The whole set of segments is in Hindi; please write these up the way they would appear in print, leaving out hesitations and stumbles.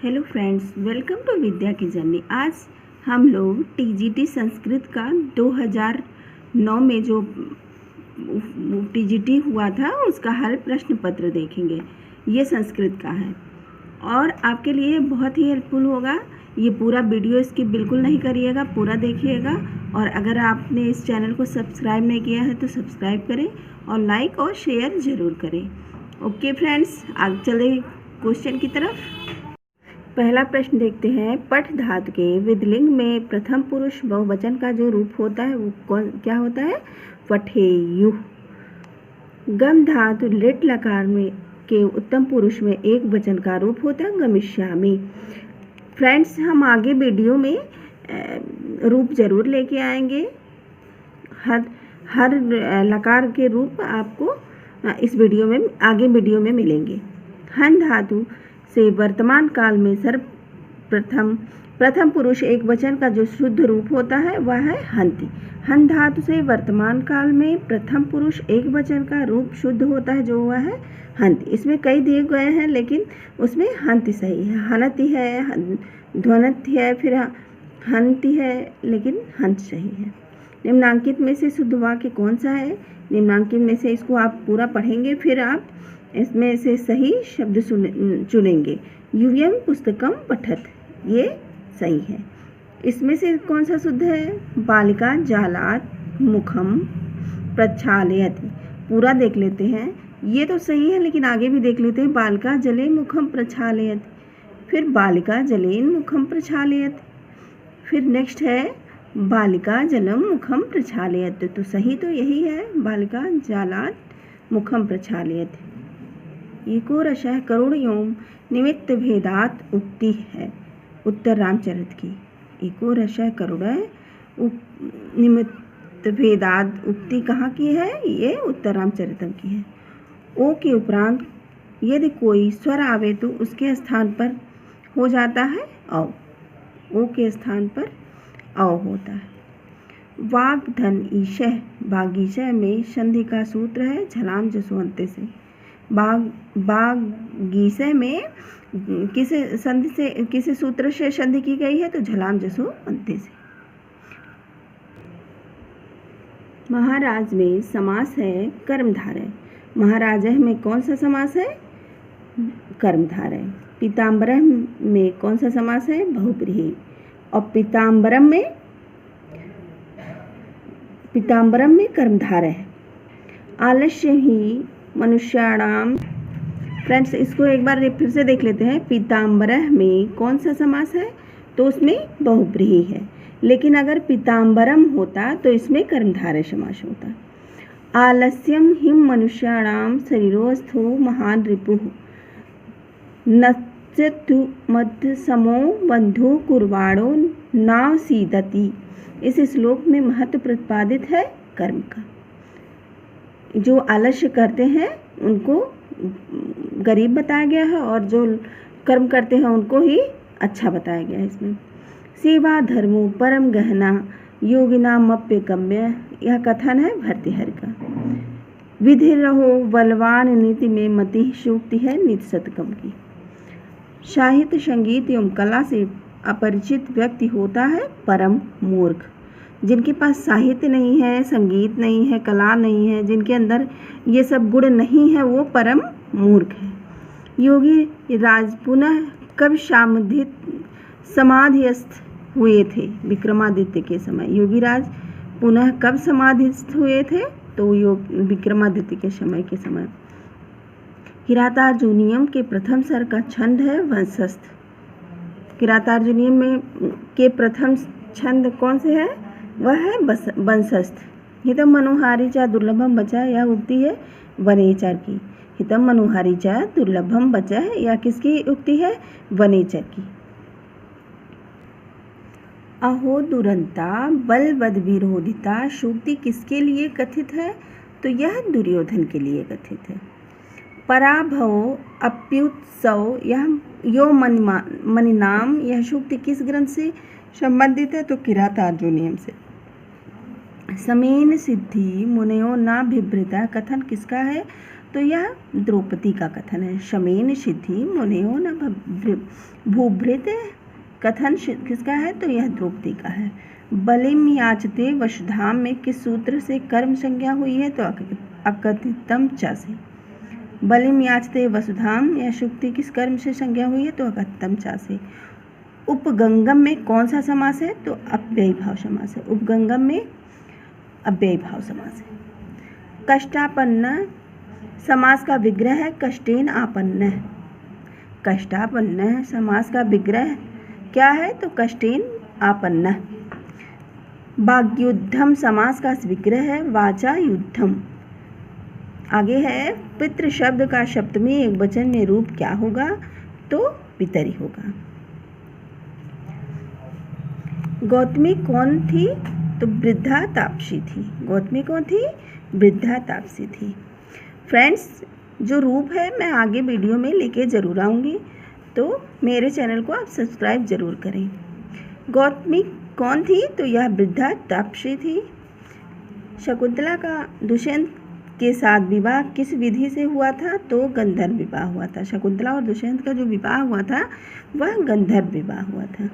हेलो फ्रेंड्स, वेलकम टू विद्या की जर्नी। आज हम लोग टीजीटी संस्कृत का 2009 में जो टीजीटी हुआ था उसका हल प्रश्न पत्र देखेंगे। ये संस्कृत का है और आपके लिए बहुत ही हेल्पफुल होगा। ये पूरा वीडियो स्किप बिल्कुल नहीं करिएगा, पूरा देखिएगा। और अगर आपने इस चैनल को सब्सक्राइब नहीं किया है तो सब्सक्राइब करें और लाइक और शेयर ज़रूर करें। ओके फ्रेंड्स, आगे चले क्वेश्चन की तरफ। पहला प्रश्न देखते हैं। पठ धातु के विधिलिंग में प्रथम पुरुष बहुवचन का जो रूप होता है वो क्या होता है? पठेयुः। गम धातु लिट लकार में के उत्तम पुरुष में एक वचन का रूप होता है गमिष्यामि। फ्रेंड्स, हम आगे वीडियो में रूप जरूर लेके आएंगे। हर लकार के रूप आपको इस वीडियो में आगे वीडियो में मिलेंगे। हन धातु से वर्तमान काल में प्रथम पुरुष एक वचन का जो शुद्ध रूप होता है वह है हंति। हन धातु से वर्तमान काल में प्रथम पुरुष एक वचन का रूप शुद्ध होता है जो वह है हंति। इसमें कई दिए गए हैं लेकिन उसमें हंति सही है। हनति है, ध्वनति है, फिर हंति है, लेकिन हंत सही है। निम्नांकित में से शुद्ध वाक्य कौन सा है? निम्नांकित में से इसको आप पूरा पढ़ेंगे, फिर आप इसमें से सही शब्द चुनेंगे। यूयं पुस्तकम पठत, ये सही है। इसमें से कौन सा शुद्ध है? बालिका जालात मुखम प्रक्षालयति। पूरा देख लेते हैं, ये तो सही है लेकिन आगे भी देख लेते हैं। बालिका जले मुखम प्रक्षालयति, फिर बालिका जलेन मुखम प्रक्षालयति, फिर नेक्स्ट है बालिका जलम मुखम प्रक्षालयति। तो सही तो यही है, बालिका जालात मुखम प्रक्षालयति। एको रसः करुणयों निमित्त भेदात उक्ति है उत्तर रामचरित की। एको रसः करुण निमित्त भेदात उक्ति कहाँ की है? ये उत्तर रामचरितम की है। ओ के उपरांत यदि कोई स्वर आवे तो उसके स्थान पर हो जाता है औ। ओ के स्थान पर औ होता है। वाग धन ईशः, बागीशः में संधि का सूत्र है झलाम जसवंते से। बागीशः में किस सूत्र से संधि की गई है? तो झलाम जसवंते से। महाराज में समास है कर्मधारय। महाराजः में कौन सा समास है? कर्मधारय। पीताम्बरः में कौन सा समास है? बहुब्रीहि। और पीताम्बरम में कर्मधारय है। आलस्य ही मनुष्याणाम। फ्रेंड्स, इसको एक बार फिर से देख लेते हैं। पीताम्बरः में कौन सा समास है? तो उसमें बहुब्रीहि है, लेकिन अगर पीताम्बरम होता तो इसमें कर्मधारय समास होता। आलस्यम हिम मनुष्याणाम शरीरोस्थो महान रिपुः नच्यतु मध्य समो बंधु कुर्वाणो नाव सीदति। इस श्लोक में महत्व प्रतिपादित है कर्म का। जो आलस्य करते हैं उनको गरीब बताया गया है और जो कर्म करते हैं उनको ही अच्छा बताया गया है इसमें। सेवा धर्मो परम गहना योगिनामप्य गम्य, यह कथन है भर्तृहरि का। विधि रहो बलवान नीति में मति सूक्ति है नित शतकम की। साहित्य संगीत एवं कला से अपरिचित व्यक्ति होता है परम मूर्ख। जिनके पास साहित्य नहीं है, संगीत नहीं है, कला नहीं है, जिनके अंदर ये सब गुण नहीं है, वो परम मूर्ख है। योगी राज पुनः कब समाधिस्थ हुए थे? विक्रमादित्य के समय। योगी राज पुनः कब समाधिस्थ हुए थे? तो विक्रमादित्य के समय। किरातार्जुनीयम के प्रथम स्वर का छंद है वंशस्थ। किरातार्जुनीयम में के प्रथम छंद कौन से है? वह है वंशस्थ। हितम मनोहारी चा दुर्लभम बचा, यह उक्ति है वनेचर की। हितम मनोहारी चा दुर्लभम बचा है, यह किसकी उक्ति है? वनेचर की। अहो दुरंता बलवद विरोधिता सूक्ति किसके लिए कथित है? तो यह दुर्योधन के लिए कथित है। पराभव अप्युत्सव यह यो मनिनाम, यह सूक्ति किस ग्रंथ से संबंधित है? तो किरातार्जुनीयम से। समेन सिद्धि मुनयो ना बिभृता कथन किसका है? तो यह द्रौपदी का कथन है। शमेन सिद्धि मुनेयो न भूभृत कथन किसका है? तो यह द्रौपदी का है। बलिम याचते वसुधाम में किस सूत्र से कर्म संज्ञा हुई है? तो अकथितम च से। बलिम याचते वसुधाम यह शुक्ति किस कर्म से संज्ञा हुई है? तो अकथितम च से। उपगंगम में कौन सा समास है? तो अव्ययी भाव समास है। उपगंगम में अव्ययी भाव समास है। कष्टापन्न समास का विग्रह है कष्टेन आपन्न। कष्टापन्न समास का विग्रह क्या है? तो कष्टेन आपन्न। वाग्युद्धम समास का विग्रह है वाचा युद्धम। आगे है पितृ शब्द का सप्तमी एकवचन में रूप क्या होगा? तो पितरी होगा। गौतमी कौन थी? तो वृद्धा तापसी थी। गौतमी कौन थी? वृद्धा तापसी थी। फ्रेंड्स, जो रूप है मैं आगे वीडियो में लेके ज़रूर आऊँगी, तो मेरे चैनल को आप सब्सक्राइब ज़रूर करें। गौतमी कौन थी? तो यह वृद्धा तापसी थी। शकुंतला का दुष्यंत के साथ विवाह किस विधि से हुआ था? तो गंधर्व विवाह हुआ था। शकुंतला और दुष्यंत का जो विवाह हुआ था वह गंधर्व विवाह हुआ था।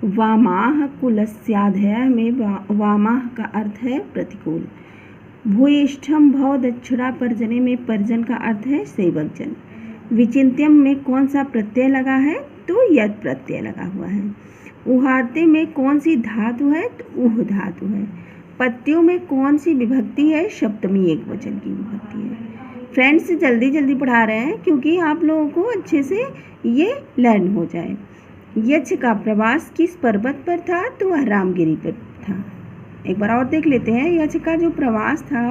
वामाह कुलस्याधय में वामाह का अर्थ है प्रतिकूल। भूयिष्ठम भव दक्षिणा पर्जने में पर्जन का अर्थ है सेवक जन। विचिन्त्यम में कौन सा प्रत्यय लगा है? तो यद प्रत्यय लगा हुआ है। उहारते में कौन सी धातु है? तो उह धातु है। पत्तियों में कौन सी विभक्ति है? सप्तमी एकवचन की विभक्ति है। फ्रेंड्स, जल्दी जल्दी पढ़ा रहे हैं क्योंकि आप लोगों को अच्छे से ये लर्न हो जाए। यक्ष का प्रवास किस पर्वत पर था? तो वह रामगिरी पर था। एक बार और देख लेते हैं। यक्ष का जो प्रवास था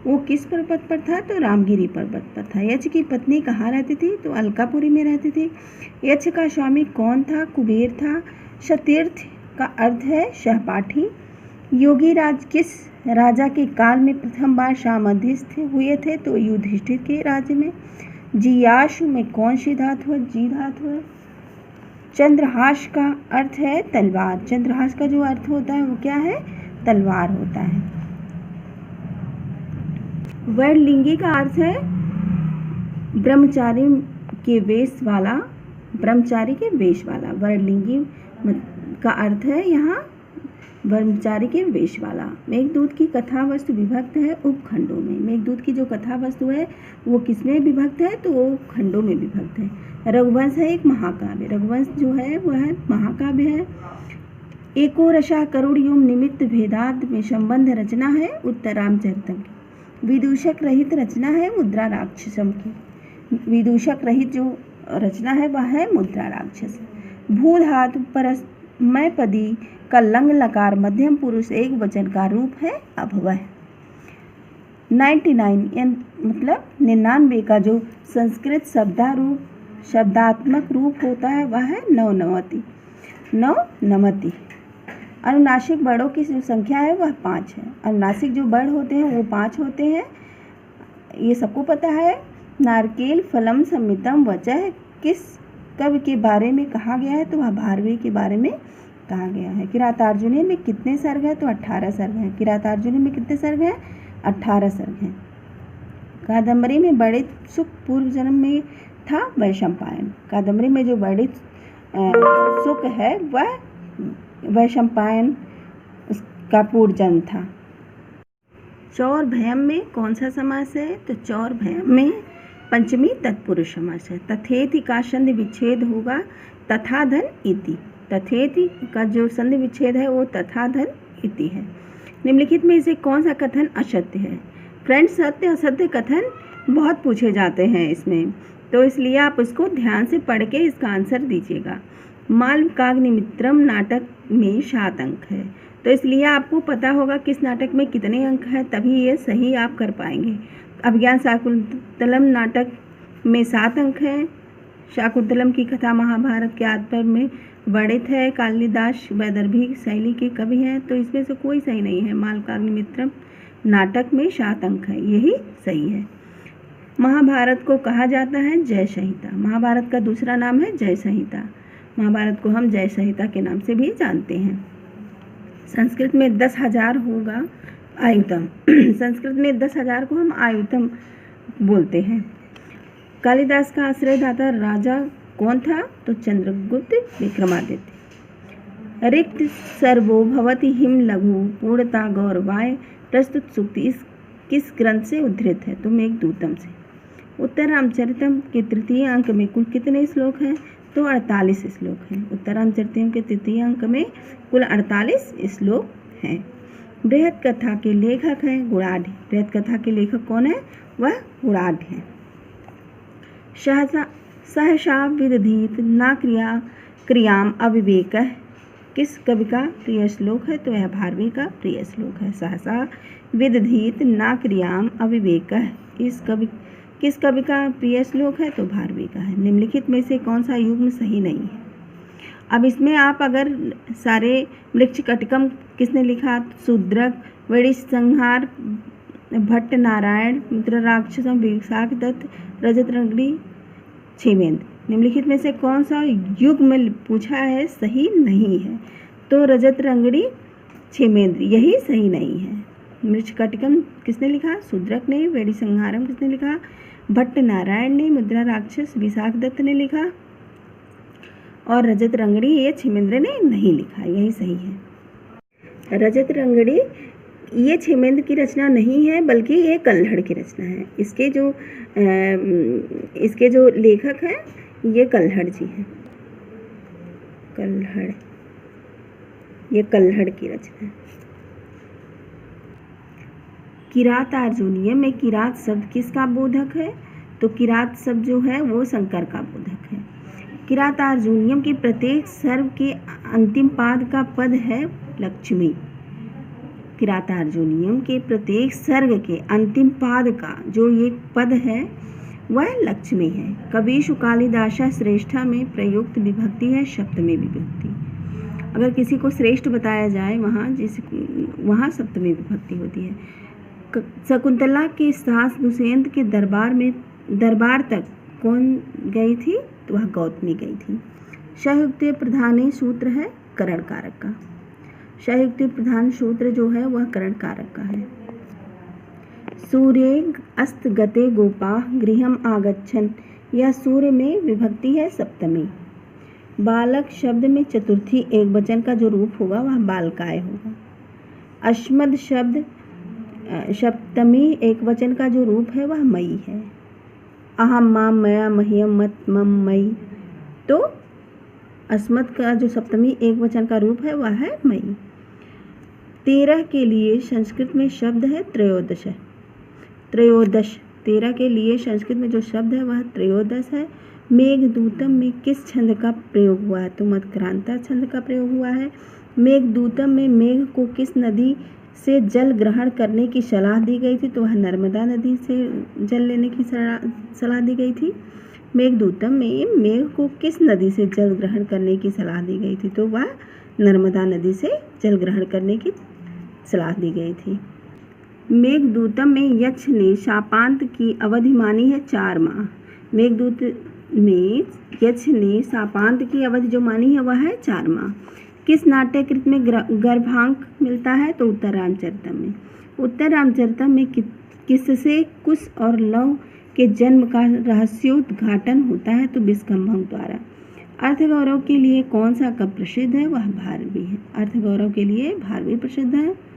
वो किस पर्वत पर था? तो रामगिरी पर्वत पर था। यक्ष की पत्नी कहाँ रहती थी? तो अलकापुरी में रहती थी। यक्ष का स्वामी कौन था? कुबेर था। सतीर्थ का अर्थ है सहपाठी। योगी राज किस राजा के काल में प्रथम बार सामंथित हुए थे? तो युधिष्ठिर के राज्य में। जियाशु में कौन सी धातु है? जी धातु है। चंद्रहास का अर्थ है तलवार। चंद्रहास का जो अर्थ होता है वो क्या है? तलवार होता है। वरलिंगी का अर्थ है ब्रह्मचारी के वेश वाला। ब्रह्मचारी के वेश वाला वरलिंगी का अर्थ है यहाँ ब्रह्मचारी के वेश वाला। मेघदूत की कथा वस्तु विभक्त है उपखंडों में। मेघदूत की जो कथा वस्तु है वो किसमें विभक्त है? तो वो खंडों में विभक्त है। रघुवंश है एक महाकाव्य। रघुवंश जो है वह महाकाव्य है। एको रसा करुण युम निमित्त भेदाद में संबंध रचना है उत्तरामचरितम की। विदूषक रहित रचना है मुद्रा राक्षसम की। विदूषक रहित जो रचना है वह है मुद्रा राक्षस। भू धातु परस्मय पदी का लंग लकार मध्यम पुरुष एक वचन का रूप है अभवः। 99 मतलब 99 का जो संस्कृत शब्दात्मक रूप होता है वह है नवनवति। नवनवति। अनुनासिक वर्णों की जो संख्या है वह 5 है। अनुनासिक जो वर्ण होते हैं वो 5 होते हैं, ये सबको पता है। नारकेल फलम संमितम वचः किस कवि के बारे में कहा गया है? तो वह भारवी के बारे में कहा गया है। किरातार्जुनी में कितने सर्ग हैं? तो 18 सर्ग हैं। किरातार्जुनी में कितने सर्ग हैं? 18 सर्ग हैं। कादम्बरी में वर्णित सुख पूर्व जन्म में था वैशंपायन। कादम्बरी में जो वर्णित सुख है वह वैशंपायन उसका पूर्व जन्म था। चौर भयम में कौन सा समास है? तो चौर भयम में पंचमी तत्पुरुष समास है। तथेति का संधि विच्छेद होगा तथा धन इति। तथेति का जो संधि विच्छेद है वो तथा धन इति है। निम्नलिखित में से कौन सा कथन असत्य है? फ्रेंड्स, सत्य असत्य कथन बहुत पूछे जाते हैं इसमें, तो इसलिए आप उसको ध्यान से पढ़ के इसका आंसर दीजिएगा। मालविकाग्निमित्रम नाटक में 7 अंक है, तो इसलिए आपको पता होगा किस नाटक में कितने अंक हैं, तभी ये सही आप कर पाएंगे। अभिज्ञान शाकुंतलम नाटक में 7 अंक हैं। शाकुंतलम की कथा महाभारत के आधार में वर्णित है। कालिदास वैदर्भी शैली के कवि हैं, तो इसमें से कोई सही नहीं है। मालविकाग्निमित्रम नाटक में 7 अंक है, यही सही है। महाभारत को कहा जाता है जय संहिता। महाभारत का दूसरा नाम है जय संहिता। महाभारत को हम जय संहिता के नाम से भी जानते हैं। संस्कृत में 10,000 होगा आयुतम। संस्कृत में 10,000 को हम आयुतम बोलते हैं। कालिदास का आश्रयदाता राजा कौन था? तो चंद्रगुप्त विक्रमादित्य। रिक्त सर्वो भवति हिम लघु पूर्णता गौरवाय प्रस्तुत सूक्ति इस किस ग्रंथ से उद्धृत है? तो मेघदूतम से। उत्तर रामचरितम के तृतीय अंक में कुल कितने श्लोक हैं? तो 48 श्लोक हैं। उत्तर रामचरितम के तृतीय अंक में कुल 48 श्लोक हैं। बृहद कथा के लेखक हैं गुणाढ़। बृहद कथा के लेखक कौन है? वह गुणाढ़ हैं। सहसा विदधीत ना क्रियाम अविवेकः किस कवि का प्रिय श्लोक है? तो यह भारवी का प्रिय श्लोक है। सहसा विदधीत ना क्रियाम अविवेकः किस कवि का प्रिय श्लोक है? तो भारवी का है। निम्नलिखित में से कौन सा युग्म सही नहीं है? अब इसमें आप अगर सारे मृच्छकटिकम किसने लिखा? शूद्रक, वेणीसंहार, भट्ट नारायण, रुद्राक्षसम, विशाखदत्त, रजतरंगड़ी, क्षेमेंद्र। निम्नलिखित में से कौन सा युग्म पूछा है सही नहीं है? तो रजतरंगड़ी, क्षेमेंद्र यही सही नहीं है। मृच्छकटिकम किसने लिखा? शूद्रक ने। वेणीसंहारम किसने लिखा? भट्ट नारायण ने। मुद्रा राक्षस विशाखदत्त ने लिखा। और रजतरंगड़ी ये क्षेमेंद्र ने नहीं लिखा, यही सही है। रजतरंगड़ी ये क्षेमेंद्र की रचना नहीं है, बल्कि ये कल्हड़ की रचना है। इसके जो लेखक हैं ये कल्हड़ जी हैं। कल्हड़, ये कल्हड़ की रचना है। किरात अर्जुनीयम में किरात शब्द किसका बोधक है? तो किरात शब्द जो है वो शंकर का बोधक है। किरात अर्जुनीयम के प्रत्येक सर्व के अंतिम पाद का पद है लक्ष्मी। किरात अर्जुनीयम के प्रत्येक सर्ग के अंतिम पाद का जो ये पद है वह लक्ष्मी है। कवीषु कालिदासा श्रेष्ठा में प्रयुक्त विभक्ति है सप्तमी विभक्ति। अगर किसी को श्रेष्ठ बताया जाए वहाँ सप्तमी विभक्ति होती है। शकुंतला के सास दुष्यंत के दरबार तक कौन गई थी? तो वह गौतमी गई थी। संयुक्त प्रधान सूत्र है करण कारक का। संयुक्त प्रधान सूत्र जो है वह करण कारक का है। सूर्य अस्त गते गोपा गृहम आगच्छन, यह सूर्य में विभक्ति है सप्तमी। बालक शब्द में चतुर्थी एक वचन का जो रूप होगा वह बालकाय होगा। अस्मद शब्द सप्तमी एक वचन का जो रूप है वह मई है। अहम माम मया मह्यम मत मम मई, तो अस्मद का जो सप्तमी एक वचन का रूप है वह है मई। 13 के लिए संस्कृत में शब्द है त्रयोदश है। त्रयोदश 13 के लिए संस्कृत में जो शब्द है वह त्रयोदश है। मेघदूतम में किस छंद का प्रयोग हुआ है? तो मध्क्रांता छंद का प्रयोग हुआ है। मेघदूतम में मेघ को किस नदी से जल ग्रहण करने की सलाह दी गई थी? तो वह नर्मदा नदी से जल लेने की सलाह दी गई थी। मेघदूतम में मेघ को किस नदी से जल ग्रहण करने की सलाह दी गई थी? तो वह नर्मदा नदी से जल ग्रहण करने की सलाह दी गई थी। मेघदूतम में यक्ष ने शापांत की अवधि मानी है 4 माह। मेघदूत में यक्ष ने शापांत की अवधि जो मानी है वह है 4 माह। किस नाट्यकृत में गर्भांक मिलता है? तो उत्तर रामचरितम में। उत्तर रामचरितम में किससे कुश और लव के जन्म का रहस्योद्घाटन होता है? तो विष्कंभक द्वारा। अर्थगौरव के लिए कौन सा कब प्रसिद्ध है? वह भारवी है। अर्थगौरव के लिए भारवी प्रसिद्ध है।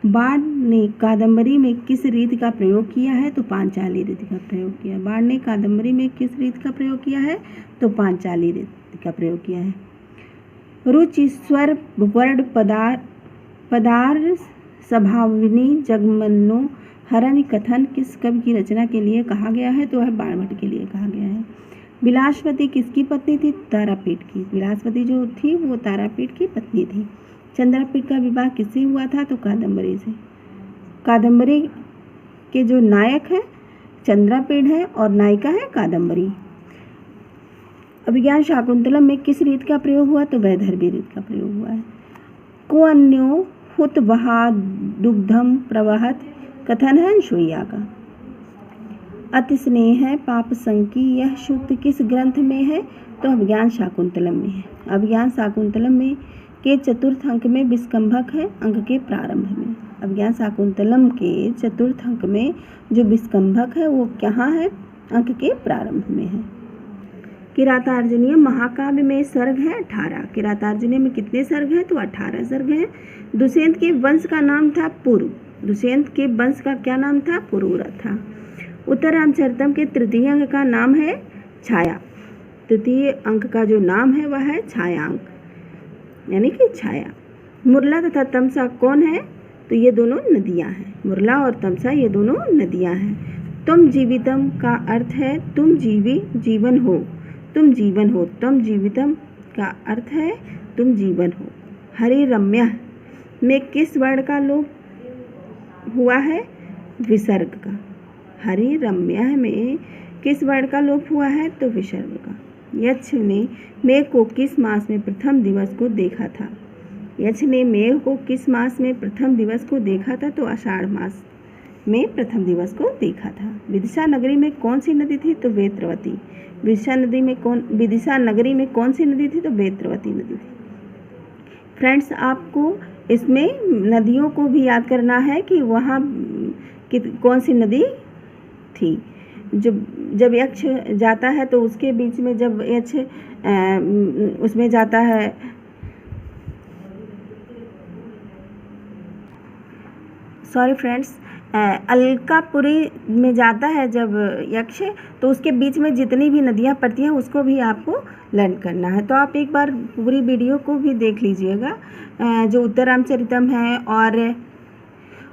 बाण ने कादम्बरी में किस रीति का प्रयोग किया है? तो पांचाली रीति का प्रयोग किया। बाण ने कादम्बरी में किस रीति का प्रयोग किया है? तो पांचाली रीति का प्रयोग किया है। रुचि स्वर वर्ण पदार स्वभाविनी जगमनो हरण कथन किस कवि की रचना के लिए कहा गया है? तो वह बाणभट्ट के लिए कहा गया है। विलासवती किसकी पत्नी थी? तारापीठ की। विलासवती जो थी वो तारापीठ की पत्नी थी। चंद्रापीठ का विवाह किससे हुआ था? तो कादम्बरी से। कादम्बरी के जो नायक है चंद्रापीठ है और नायिका है कादम्बरी। अभिज्ञान शाकुंतलम में किस रीत का प्रयोग हुआ? तो वैदर्भी रीत का प्रयोग हुआ है। को अन्यो हुत बहा दुग्धम प्रवहत कथन है अनसुईया का। अति स्नेह है पाप संकी, यह सूक्त किस ग्रंथ में है? तो अभिज्ञान शाकुंतलम में है। अभिज्ञान शाकुंतलम में के चतुर्थ अंक में विष्कंभक है, अंक के प्रारंभ में। अभिज्ञान शाकुंतलम के चतुर्थ अंक में जो विस्कंभक है वो कहाँ है? अंक के प्रारंभ में है। किरातार्जुनीयम महाकाव्य में सर्ग है 18। किरातार्जुनीयम में कितने सर्ग हैं? तो 18 सर्ग हैं। दुष्यंत के वंश का नाम था पुरु। दुष्यंत के वंश का क्या नाम था? पुरुरथ था। उत्तर रामचरितम के तृतीय अंक का नाम है छाया। तृतीय अंक का जो नाम है वह है छायांक, यानी कि छाया। मुरला तथा तमसा कौन है? तो ये दोनों नदियां हैं। मुरला और तमसा ये दोनों नदियां हैं। तुम जीवितम का अर्थ है तुम जीवन हो। तुम जीवन हो। तुम जीवितम का अर्थ है तुम जीवन हो। हरि रम्या में किस वर्ण का लोप हुआ है? विसर्ग का। हरि रम्या में किस वर्ण का लोप हुआ है? तो विसर्ग का। यक्ष ने मेघ को किस मास में प्रथम दिवस को देखा था? यक्ष ने मेघ को किस मास में प्रथम दिवस को देखा था? तो आषाढ़ मास में प्रथम दिवस को देखा था। विदिशा नगरी में कौन सी नदी थी? तो वेत्रवती। विदिशा नगरी में कौन सी नदी थी? तो वेत्रवती नदी थी। फ्रेंड्स, आपको इसमें नदियों को भी याद करना है कि वहाँ कौन सी नदी थी। जब यक्ष जाता है तो उसके बीच में जब यक्ष उसमें जाता है, सॉरी फ्रेंड्स, अलकापुरी में जाता है जब यक्ष, तो उसके बीच में जितनी भी नदियाँ पड़ती हैं उसको भी आपको लर्न करना है। तो आप एक बार पूरी वीडियो को भी देख लीजिएगा। जो उत्तर रामचरितम है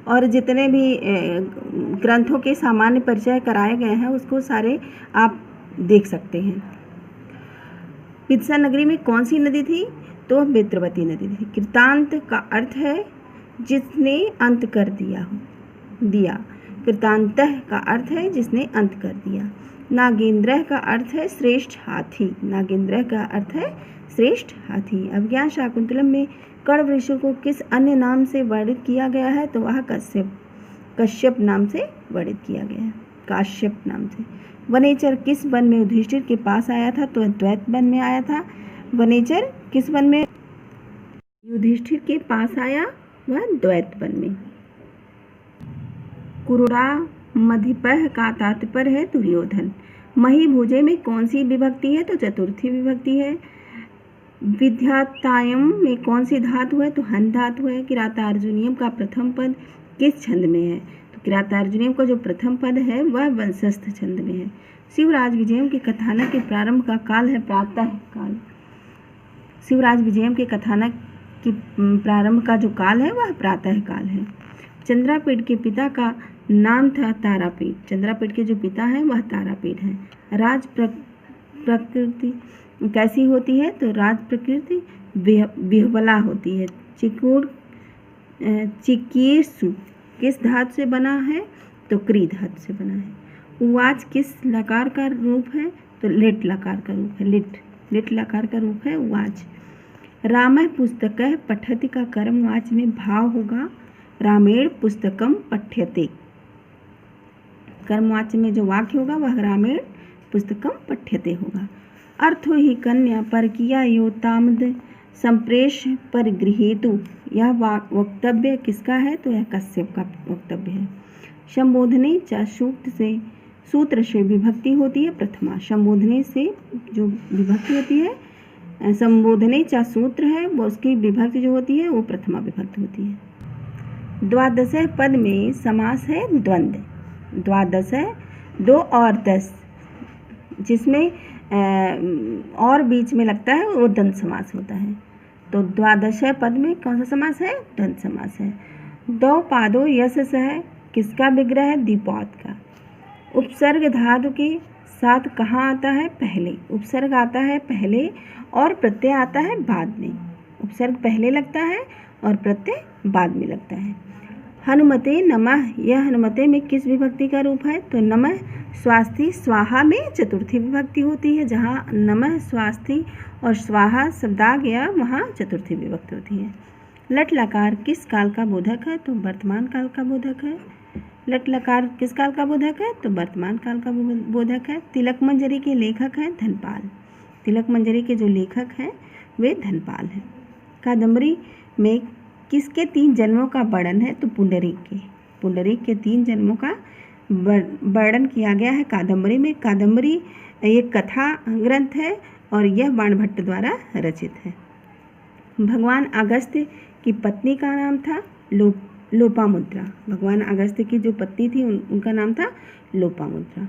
और जितने भी ग्रंथों के सामान्य परिचय कराए गए हैं उसको सारे आप देख सकते हैं। विदिशा नगरी में कौन सी नदी थी? तो वेत्रवती नदी थी। कृतांत का अर्थ है जिसने अंत कर दिया। कृतांतः का अर्थ है जिसने अंत कर दिया। नागेंद्र का अर्थ है श्रेष्ठ हाथी। नागेंद्र का अर्थ है श्रेष्ठ हाथी। अभिज्ञान शाकुंतलम में कण्व ऋषि को किस अन्य नाम से वर्णित किया गया है? तो वह कश्यप नाम से वर्णित किया गया है। काश्यप नाम से। वनेचर किस वन में युधिष्ठिर के पास आया था? तो द्वैत वन में आया था। वनेचर किस वन में युधिष्ठिर के पास आया? वह द्वैत वन में। कुरुड़ा मधिपह का तात्पर्य है दुर्योधन। मही भुजे में कौन सी विभक्ति है? तो चतुर्थी विभक्ति है। विद्यातायम में कौन सी धातु है? तो हन धातु है। किरातार्जुनीयम का प्रथम पद किस छंद में है? तो किरातार्जुनीयम का जो प्रथम पद है वह वंशस्थ छंद में है। शिवराज विजयम के कथानक के प्रारंभ का काल है प्रातः काल। शिवराज विजयम के कथानक के प्रारंभ का जो काल है वह प्रातः काल है। चंद्रापीठ के पिता का नाम था तारापीठ। चंद्रापीठ के जो पिता हैं वह तारापीठ हैं। राज प्रकृति कैसी होती है? तो राज प्रकृति विह्वला होती है। चिकीर्षु किस धातु से बना है? तो क्री धातु से बना है। उवाच किस लकार का रूप है? तो लिट लकार का रूप है। लिट लकार का रूप है उवाच। रामः पुस्तकः पठति का कर्मवाच में भाव होगा रामेण पुस्तकम पठ्यते। कर्मवाच्य में जो वाक्य होगा वह रामेण पुस्तकम पठ्यते होगा। अर्थो ही कन्या परकीया यो तामद संप्रेष परिगृहेतु। यह वक्तव्य किसका है? तो यह कश्यप का वक्तव्य है। संबोधने च सूत्र से विभक्ति होती है प्रथमा। संबोधने से जो विभक्ति होती है, संबोधने च सूत्र है वो उसकी विभक्ति जो होती है वो प्रथमा विभक्ति होती है। द्वादश पद में समास है द्वंद्व। द्वादश 2 और 10 जिसमें और बीच में लगता है वो द्वंद्व समास होता है। तो द्वादश पद में कौन सा समास है? द्वंद्व समास है। 2 पादो यश है किसका विग्रह है? द्विपाद का। उपसर्ग धातु के साथ कहाँ आता है? पहले। उपसर्ग आता है पहले और प्रत्यय आता है बाद में। उपसर्ग पहले लगता है और प्रत्यय बाद में लगता है। हनुमते नमः, यह हनुमते में किस विभक्ति का रूप है? तो नमः स्वास्ति स्वाहा में चतुर्थी विभक्ति होती है। जहाँ नमः स्वास्ति और स्वाहा शब्द आ गया वहाँ चतुर्थी विभक्ति होती है। लट लकार किस काल का बोधक है? तो वर्तमान काल का बोधक है। लट लकार किस काल का बोधक है? तो वर्तमान काल का बोधक है। तिलक मंजरी के लेखक हैं धनपाल। तिलक मंजरी के जो लेखक हैं वे धनपाल हैं। कादम्बरी में किसके 3 जन्मों का वर्णन है? तो पुंडरीक के 3 जन्मों का वर्णन किया गया है कादम्बरी में। कादम्बरी एक कथा ग्रंथ है और यह बाणभट्ट द्वारा रचित है। भगवान अगस्त्य की पत्नी का नाम था लोपामुद्रा। भगवान अगस्त्य की जो पत्नी थी उनका नाम था लोपामुद्रा।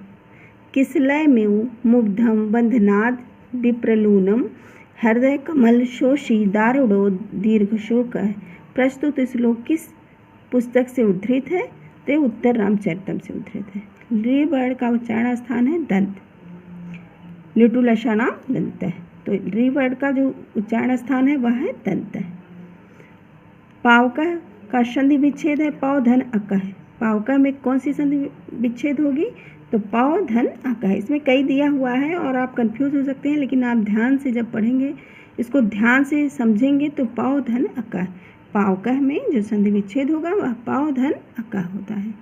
किसलय में मुग्धम बंधनाद विप्रलूनम हृदय कमल शोषी दारुणो दीर्घ शोक। प्रस्तुत श्लोक किस पुस्तक से उद्धृत है? तो उत्तर रामचरितम से उद्धृत है। रे वर्ण का उच्चारण स्थान है दंत, लिटू लशाना दंत है। तो रे वर्ण का जो उच्चारण स्थान है वह है दंत है। पावका का संधि विच्छेद है पाव धन अक है। पावका में कौन सी संधि विच्छेद होगी? तो पाव धन अक है। इसमें कई दिया हुआ है और आप कंफ्यूज हो सकते हैं, लेकिन आप ध्यान से जब पढ़ेंगे, इसको ध्यान से समझेंगे तो पाव धन अक। पावकह में जो संधि विच्छेद होगा वह पाव धन अका होता है।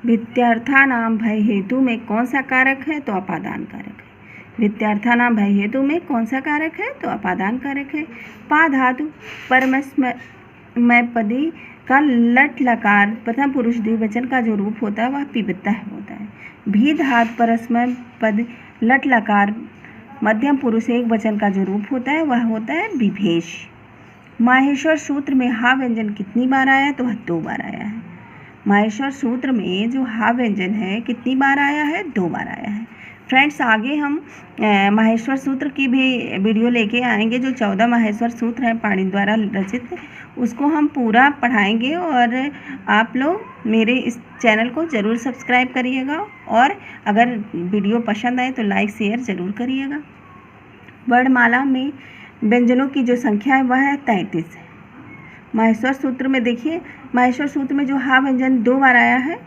वित्त्यर्थानाम भय हेतु में कौन सा कारक है? तो अपादान कारक है। वित्त्यर्थानाम भय हेतु में कौन सा कारक है? तो अपादान कारक है। पा धातु परमस्मय पदी का लट लकार प्रथम पुरुष द्विवचन का जो रूप होता है वह पिबता होता है। भी धातु परस्मय पद लट लकार मध्यम पुरुष एक वचन का जो रूप होता है वह होता है विभेष। माहेश्वर सूत्र में हा व्यंजन कितनी बार आया है? तो वह 2 बार आया है। माहेश्वर सूत्र में जो हा व्यंजन है कितनी बार आया है? 2 बार आया है। फ्रेंड्स, आगे हम माहेश्वर सूत्र की भी वीडियो लेके आएंगे। जो 14 माहेश्वर सूत्र हैं पाणिनि द्वारा रचित, उसको हम पूरा पढ़ाएंगे और आप लोग मेरे इस चैनल को ज़रूर सब्सक्राइब करिएगा और अगर वीडियो पसंद आए तो लाइक शेयर ज़रूर करिएगा। वर्णमाला में व्यंजनों की जो संख्या है वह है 33 है। माहेश्वर सूत्र में देखिए, माहेश्वर सूत्र में जो हा व्यंजन 2 बार आया है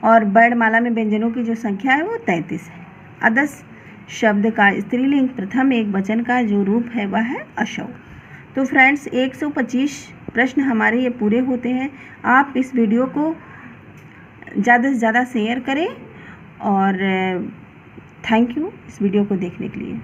और वर्णमाला में व्यंजनों की जो संख्या है वो 33 है। अदस शब्द का स्त्रीलिंग प्रथम एक वचन का जो रूप है वह है अशौ। तो फ्रेंड्स, 125 प्रश्न हमारे ये पूरे होते हैं। आप इस वीडियो को ज़्यादा से ज़्यादा शेयर करें और थैंक यू इस वीडियो को देखने के लिए।